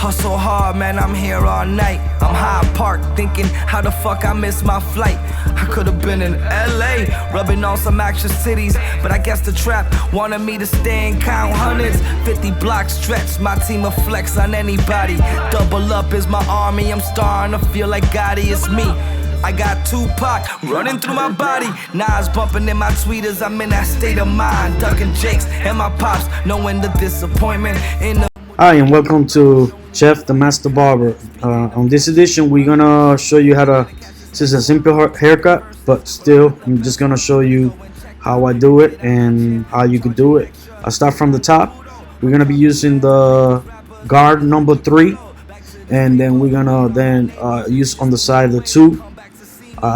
Hustle hard, man, I'm here all night. I'm Hyde Park, thinking how the fuck I missed my flight. I could've been in LA, rubbing on some action cities, but I guess the trap wanted me to stay and count hundreds. 50 blocks stretch, my team will flex on anybody. Double up is my army, I'm starting to feel like Gotti, it's me. I got Tupac running through my body, Nas bumping in my tweeters, I'm in that state of mind. Ducking Jakes and my pops, knowing the disappointment in the... Hi, and welcome to Jeff the Master Barber. On this edition, we're gonna show you how to. This is a simple haircut, but still, I'm just gonna show you how I do it and how you could do it. I'll start from the top. We're gonna be using the guard number 3, and then we're gonna use on the side the 2.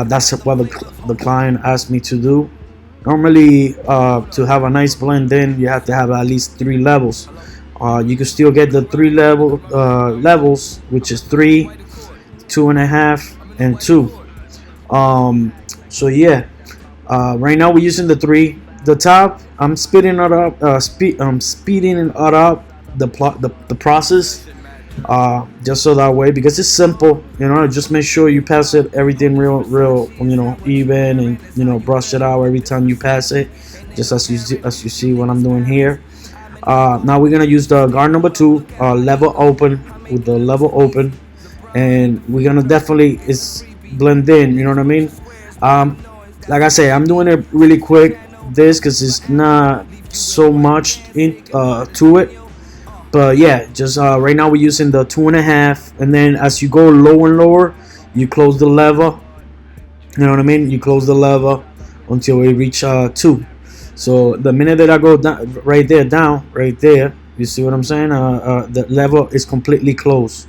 That's what the client asked me to do. Normally, to have a nice blend in, you have to have at least 3 levels. You can still get the 3 levels, which is 3, 2.5, and 2. So yeah, right now we're using the 3. The top, I'm speeding it up. I'm speeding it up the process, just so that way, because it's simple. You know, just make sure you pass it everything real, even, and brush it out every time you pass it, just as you see what I'm doing here. Now we're gonna use the guard number 2, level open, with the level open, and we're gonna definitely blend in. You know what I mean? Like I say, I'm doing it really quick, because it's not so much to it. But yeah, just right now we're using the 2.5, and then as you go lower and lower, you close the lever. You know what I mean? You close the lever until we reach 2. So the minute that I go down, right there, you see what I'm saying? The level is completely closed.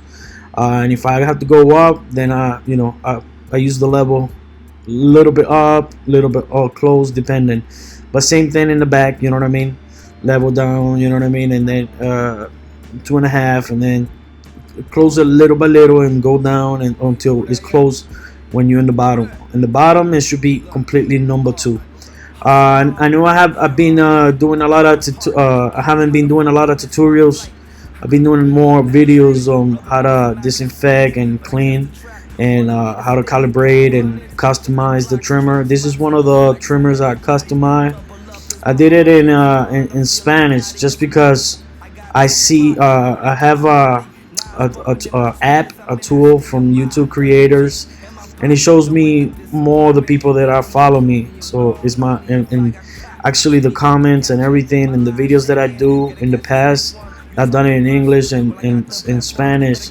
And if I have to go up, then I use the level a little bit up, a little bit closed, depending. But same thing in the back, you know what I mean? Level down, you know what I mean? And then 2.5, and then close it little by little and go down until it's closed when you're in the bottom. In the bottom, it should be completely number 2. I know I've been doing a lot of I haven't been doing a lot of tutorials. I've been doing more videos on how to disinfect and clean, and how to calibrate and customize the trimmer. This is one of the trimmers I customized. I did it in Spanish just because I see I have a tool from YouTube creators, and it shows me more the people that follow me. So it's and actually the comments and everything, and the videos that I do in the past, I've done it in English and in Spanish,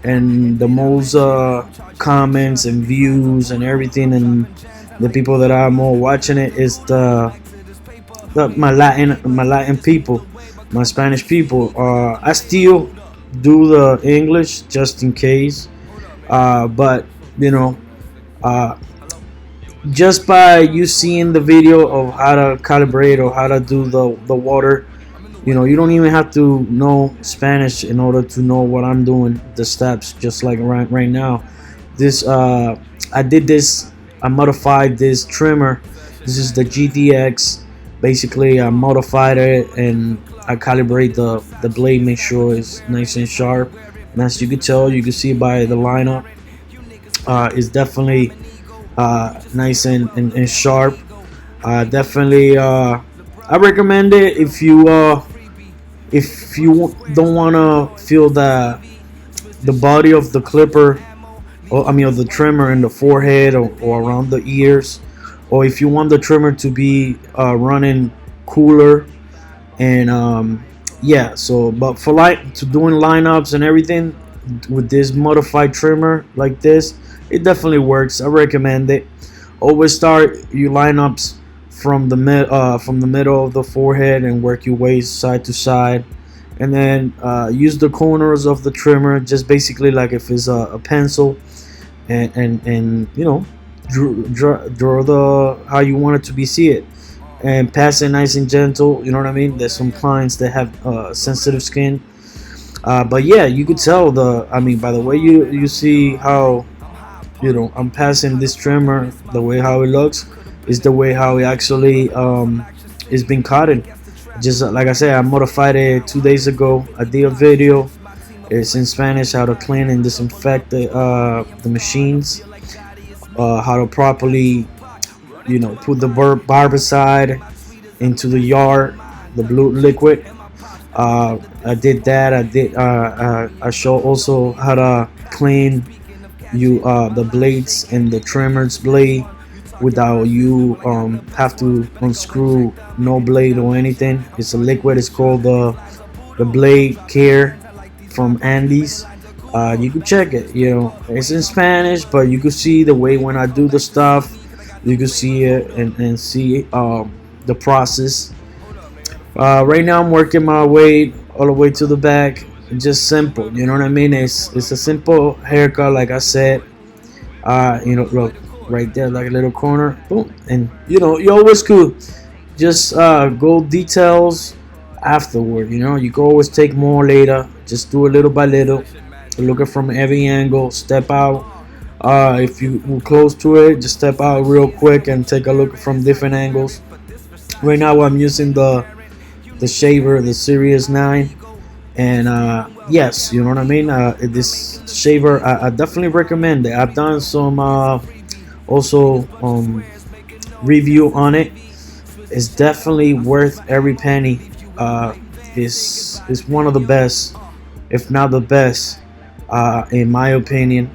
and the most comments and views and everything, and the people that are more watching it is my Latin people, my Spanish people. I still do the English just in case, but just by you seeing the video of how to calibrate or how to do the water, you don't even have to know Spanish in order to know what I'm doing, the steps, just like right now. This I did this, I modified this trimmer. This is the GTX. Basically, I modified it and I calibrate the blade, make sure it's nice and sharp. And as you can tell, you can see by the lineup, it's definitely nice and sharp. Definitely, I recommend it if you don't want to feel the body of the clipper, of the trimmer in the forehead or around the ears, or if you want the trimmer to be running cooler. And yeah, so but for doing lineups and everything with this modified trimmer like this, it definitely works. I recommend it. Always start your lineups from the middle of the forehead and work your way side to side, and then use the corners of the trimmer, just basically like if it's a pencil, and draw the how you want it to be seen, and pass it nice and gentle. You know what I mean? There's some clients that have sensitive skin, but yeah, you could tell by the way you see how I'm passing this trimmer, the way how it looks is the way how it actually is being cutted. Just like I said, I modified it 2 days ago. I did a video It's in Spanish how to clean and disinfect the machines, how to properly, put the barbicide into the yard, the blue liquid. I did that. I show also how to clean the blades and the trimmers blade without you have to unscrew no blade or anything. It's a liquid. It's called the blade care from Andes. You can check it. It's in Spanish, but you can see the way when I do the stuff. You can see it and see the process. Right now, I'm working my way all the way to the back. Just simple, you know what I mean? It's a simple haircut, like I said. Look right there, like a little corner, boom, and you always could just go details afterward. You can always take more later. Just do it little by little. Look at from every angle. Step out. If you were close to it, just step out real quick and take a look from different angles. Right now, I'm using the shaver, the Series 9, and yes, you know what I mean. This shaver, I definitely recommend it. I've done some also review on it. It's definitely worth every penny. It's one of the best, if not the best, in my opinion.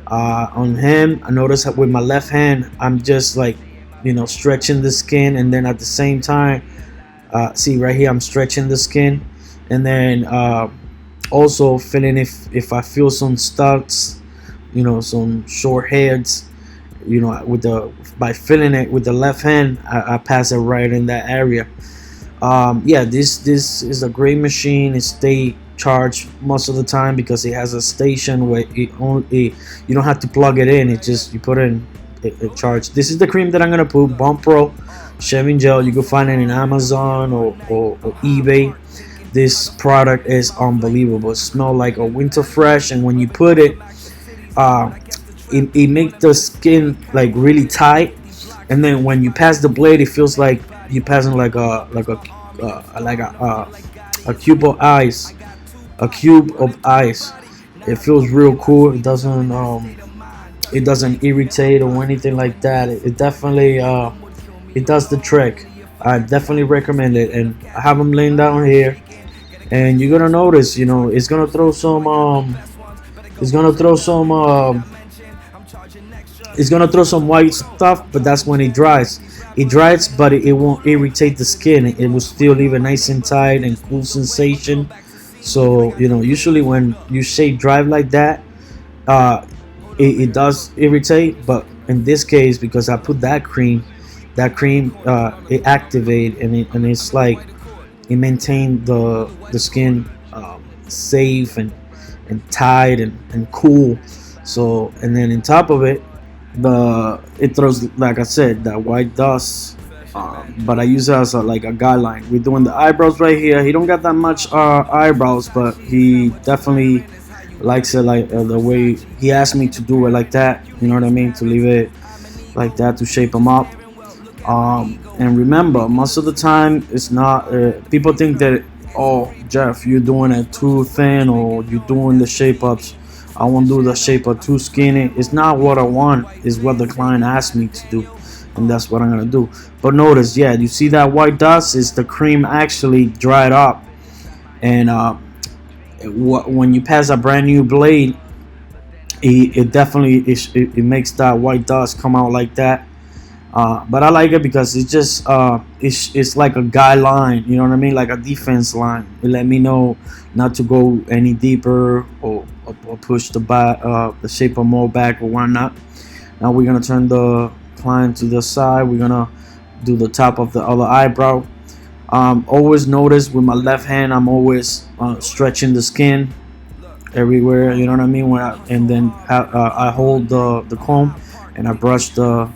On him, I notice that with my left hand, I'm just like, stretching the skin, and then at the same time, see right here, I'm stretching the skin, and then also feeling if I feel some studs, some short hairs, by feeling it with the left hand, I pass it right in that area. Yeah, this is a great machine. It stay charged most of the time because it has a station where you don't have to plug it in. It just you put it in it charge. This is the cream that I'm gonna put, Bump Pro shaving gel. You can find it in Amazon or eBay. This product is unbelievable. It smells like a winter fresh, and when you put it, it makes the skin like really tight, and then when you pass the blade, it feels like you're passing like a cube of ice. A cube of ice. It feels real cool. It doesn't irritate or anything like that. It definitely it does the trick. I definitely recommend it, and I have them laying down here, and you're gonna notice, it's gonna throw some white stuff, but that's when it dries. It dries, but it won't irritate the skin. It will still leave a nice and tight and cool sensation. So usually when you shave dry like that, it does irritate, but in this case, because I put that cream it activate, and it's like it maintained the skin safe and tight and cool. So, and then on top of it, it throws, like I said, that white dust. But I use it as like a guideline. We're doing the eyebrows right here. He don't got that much eyebrows, but he definitely likes it like the way he asked me to do it, like that. You know what I mean? To leave it like that, to shape them up. And remember, most of the time, it's not. People think that, oh, Jeff, you're doing it too thin, or you're doing the shape ups. I won't do the shape up too skinny. It's not what I want. It's what the client asked me to do, and that's what I'm gonna do. But notice, yeah, you see that white dust is the cream actually dried up, and when you pass a brand new blade, it definitely it makes that white dust come out like that. But I like it because it's just it's like a guideline, you know what I mean, like a defense line. It let me know not to go any deeper or push the shaper more back or whatnot. Now we're gonna turn the client to the side. We're gonna do the top of the other eyebrow. Always notice with my left hand, I'm always stretching the skin everywhere, you know what I mean. And then I hold the comb and I brush the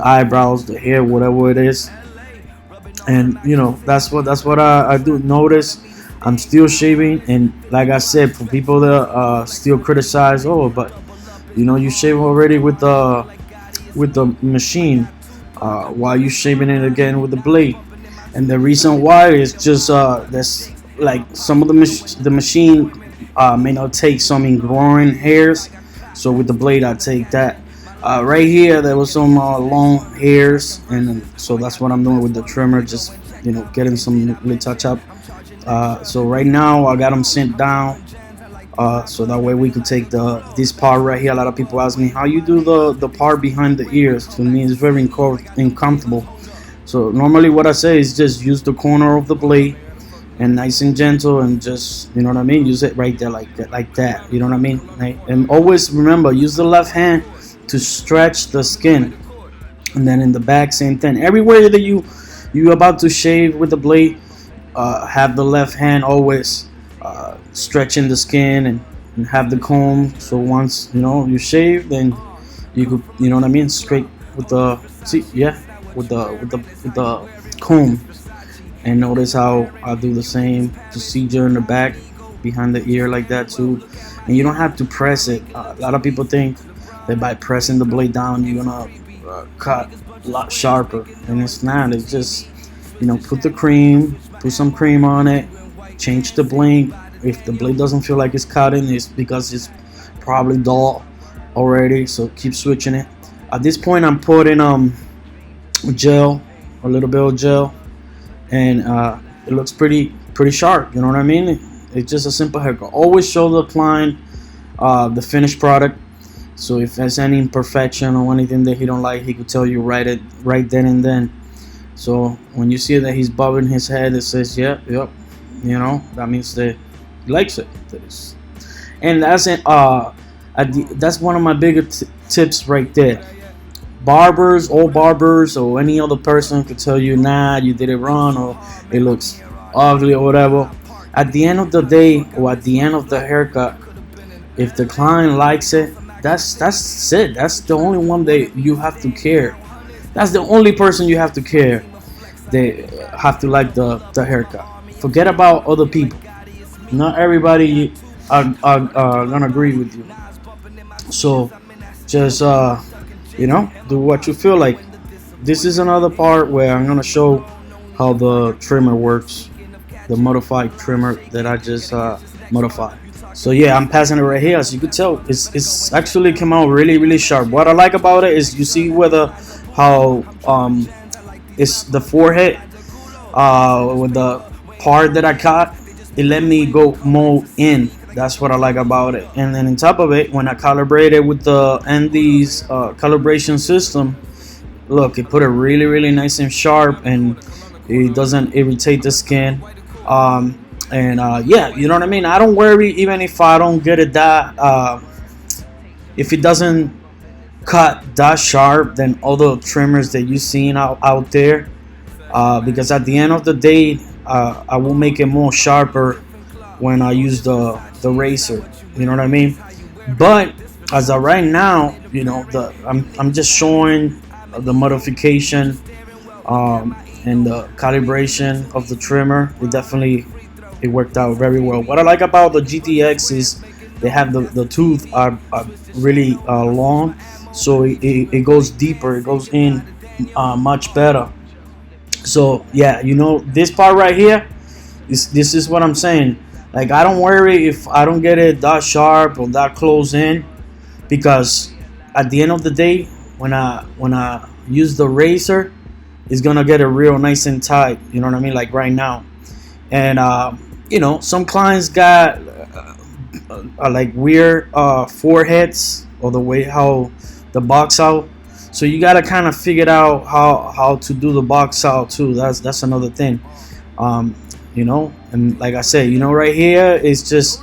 eyebrows, the hair, whatever it is, and that's what I do. Notice I'm still shaving, and like I said, for people that still criticize, oh, but you shave already with the machine, why you shaving it again with the blade? And the reason why is just that's like some of the machine may not take some ingrowing hairs. So with the blade, I take that. Right here, there was some long hairs, and so that's what I'm doing with the trimmer. Just getting some little touch up. So right now, I got them sent down. So that way we could take this part right here. A lot of people ask me how you do the part behind the ears. To me, it's very uncomfortable. So normally what I say is just use the corner of the blade and nice and gentle, and just what I mean, use it right there like that. You know what I mean? Right? And always remember, use the left hand to stretch the skin, and then in the back, same thing. Everywhere that you about to shave with the blade, have the left hand always stretching the skin, and have the comb. So once you shave, then you could what I mean, straight with the with the comb. And notice how I do the same procedure in the back behind the ear like that too. And you don't have to press it. A lot of people think that by pressing the blade down you're gonna cut a lot sharper, and it's not. It's just put some cream on it, change the blade. If the blade doesn't feel like it's cutting, it's because it's probably dull already. So keep switching it. At this point, I'm putting gel, a little bit of gel, and it looks pretty sharp. You know what I mean? It's just a simple haircut. Always show the client the finished product. So if there's any imperfection or anything that he don't like, he could tell you right then and then. So when you see that he's bobbing his head, it says yep, that means that he likes it. And that's it. That's one of my bigger tips right there. Old barbers, or any other person could tell you, nah, you did it wrong, or it looks ugly, or whatever. At the end of the day, or at the end of the haircut, if the client likes it, that's it. That's the only one that you have to care. That's the only person you have to care. They have to like the haircut. Forget about other people. Not everybody are gonna agree with you. So just do what you feel like. This is another part where I'm gonna show how the trimmer works, the modified trimmer that I just modified. So yeah, I'm passing it right here. As you could tell, it's actually come out really sharp. What I like about it is you see how it's the forehead with the part that I cut. It let me go more in. That's what I like about it. And then on top of it, when I calibrate it with the Andes calibration system, look, it put it really nice and sharp, and it doesn't irritate the skin. Yeah, you know what I mean. I don't worry even if I don't get it that if it doesn't cut that sharp than other trimmers that you've seen out there, because at the end of the day, I will make it more sharper when I use the razor. You know what I mean? But as of right now, I'm just showing the modification and the calibration of the trimmer. It worked out very well. What I like about the GTX is they have the tooth are really long, so it goes deeper. It goes in much better. So yeah, this part right here, this is what I'm saying. Like, I don't worry if I don't get it that sharp or that close in, because at the end of the day, when I use the razor, it's gonna get it real nice and tight. You know what I mean? Like right now. And some clients got like weird foreheads, or the way how the box out. So you gotta kind of figure out how to do the box out too. That's another thing. And like I said, right here it's just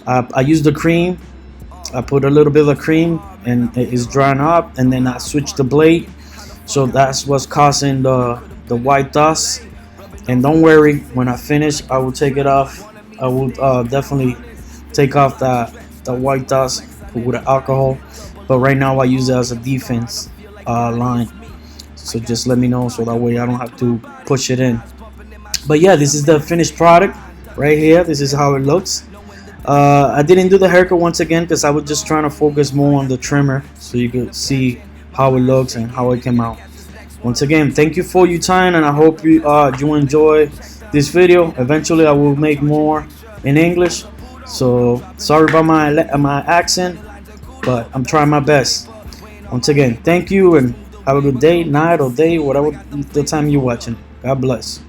I use the cream. I put a little bit of cream, and it's drying up, and then I switch the blade. So that's what's causing the white dust. And don't worry, when I finish, I will take it off. I will definitely take off the white dust with alcohol. But right now I use it as a defense line. So just let me know, so that way I don't have to push it in. But yeah, this is the finished product right here. This is how it looks. I didn't do the haircut once again because I was just trying to focus more on the trimmer, so you could see how it looks and how it came out. Once again, thank you for your time, and I hope you enjoy this video. Eventually I will make more in English, So sorry about my accent, but I'm trying my best. Once again, thank you and have a good day, night, or day, whatever the time you're watching. God bless.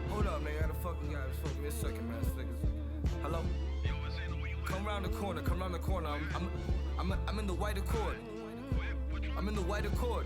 Hold up, nigga. I gotta fucking guys. Fuck me a second, man. Hello? Come round the corner. Come round the corner. I'm in the white accord. I'm in the white accord.